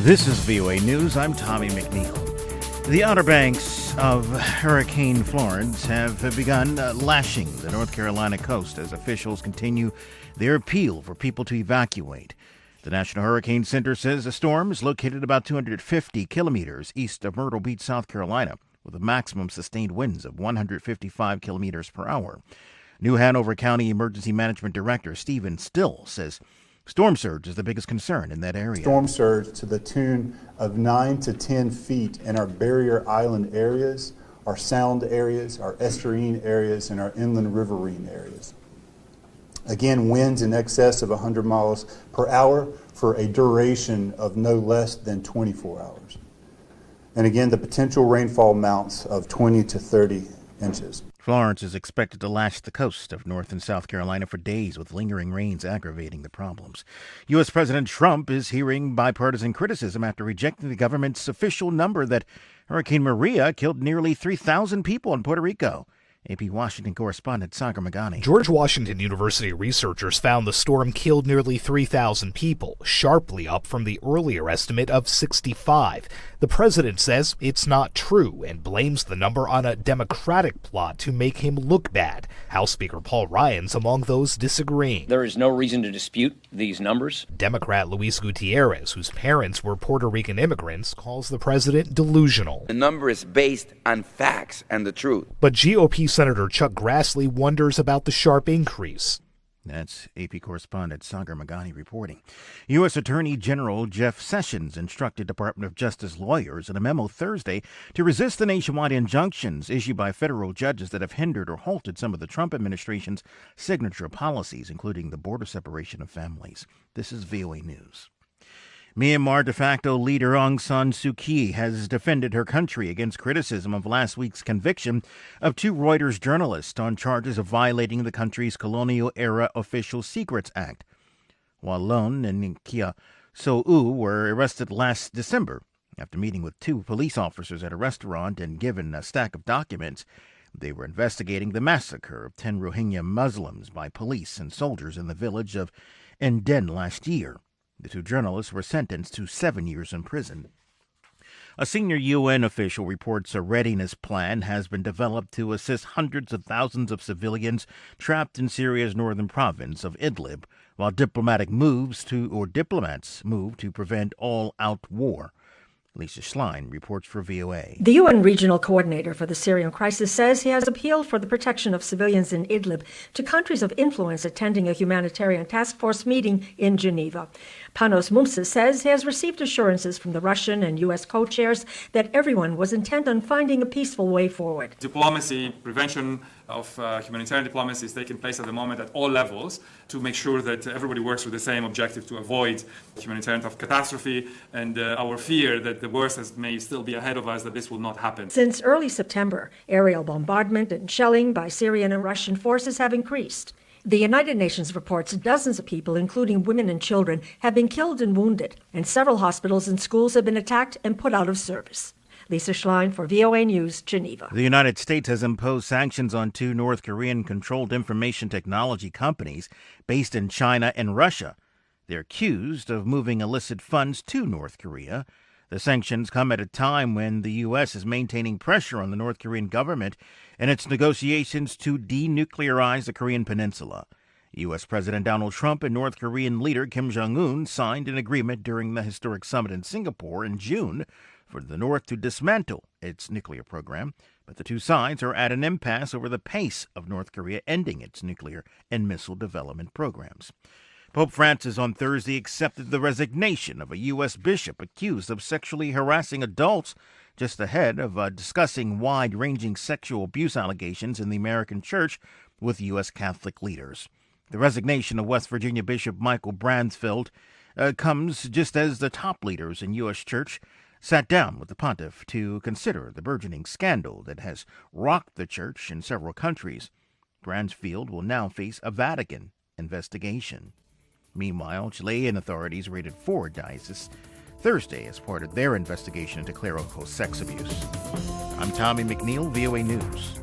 This is VOA News. I'm Tommie McNeil. The Outer Banks of Hurricane Florence have begun lashing the North Carolina coast as officials continue their appeal for people to evacuate. The National Hurricane Center says the storm is located about 250 kilometers east of Myrtle Beach, South Carolina, with a maximum sustained winds of 155 kilometers per hour. New Hanover County Emergency Management Director Stephen Still says storm surge is the biggest concern in that area. Storm surge to the tune of 9 to 10 feet in our barrier island areas, our sound areas, our estuarine areas, and our inland riverine areas. Again, winds in excess of 100 miles per hour for a duration of no less than 24 hours. And again, the potential rainfall amounts of 20 to 30 inches. Florence is expected to lash the coast of North and South Carolina for days, with lingering rains aggravating the problems. U.S. President Trump is hearing bipartisan criticism after rejecting the government's official number that Hurricane Maria killed nearly 3,000 people in Puerto Rico. AP Washington correspondent Sagar Magani. George Washington University researchers found the storm killed nearly 3,000 people, sharply up from the earlier estimate of 65. The president says it's not true and blames the number on a Democratic plot to make him look bad. House Speaker Paul Ryan's among those disagreeing. There is no reason to dispute these numbers. Democrat Luis Gutierrez, whose parents were Puerto Rican immigrants, calls the president delusional. The number is based on facts and the truth. But GOP Senator Chuck Grassley wonders about the sharp increase. That's AP correspondent Sagar Magani reporting. U.S. Attorney General Jeff Sessions instructed Department of Justice lawyers in a memo Thursday to resist the nationwide injunctions issued by federal judges that have hindered or halted some of the Trump administration's signature policies, including the border separation of families. This is VOA News. Myanmar de facto leader Aung San Suu Kyi has defended her country against criticism of last week's conviction of two Reuters journalists on charges of violating the country's colonial-era Official Secrets Act. While Lon and Kia So-u were arrested last December after meeting with two police officers at a restaurant and given a stack of documents, they were investigating the massacre of 10 Rohingya Muslims by police and soldiers in the village of Enden last year. The two journalists were sentenced to 7 years in prison. A senior UN official reports a readiness plan has been developed to assist hundreds of thousands of civilians trapped in Syria's northern province of Idlib, while diplomats move to prevent all-out war. Lisa Schlein reports for VOA. The UN regional coordinator for the Syrian crisis says he has appealed for the protection of civilians in Idlib to countries of influence attending a humanitarian task force meeting in Geneva. Panos Mumsa says he has received assurances from the Russian and U.S. co-chairs that everyone was intent on finding a peaceful way forward. Diplomacy, prevention of humanitarian diplomacy is taking place at the moment at all levels to make sure that everybody works with the same objective to avoid humanitarian catastrophe and our fear that the worst may still be ahead of us, that this will not happen. Since early September, aerial bombardment and shelling by Syrian and Russian forces have increased. The United Nations reports dozens of people, including women and children, have been killed and wounded, and several hospitals and schools have been attacked and put out of service. Lisa Schlein for VOA News, Geneva. The United States has imposed sanctions on two North Korean-controlled information technology companies based in China and Russia. They're accused of moving illicit funds to North Korea. The sanctions come at a time when the U.S. is maintaining pressure on the North Korean government in its negotiations to denuclearize the Korean peninsula. U.S. President Donald Trump and North Korean leader Kim Jong-un signed an agreement during the historic summit in Singapore in June for the North to dismantle its nuclear program, but the two sides are at an impasse over the pace of North Korea ending its nuclear and missile development programs. Pope Francis on Thursday accepted the resignation of a U.S. bishop accused of sexually harassing adults just ahead of discussing wide-ranging sexual abuse allegations in the American church with U.S. Catholic leaders. The resignation of West Virginia Bishop Michael Bransfield comes just as the top leaders in U.S. church sat down with the pontiff to consider the burgeoning scandal that has rocked the church in several countries. Bransfield will now face a Vatican investigation. Meanwhile, Chilean authorities raided 4 dioceses Thursday as part of their investigation into clerical sex abuse. I'm Tommie McNeil, VOA News.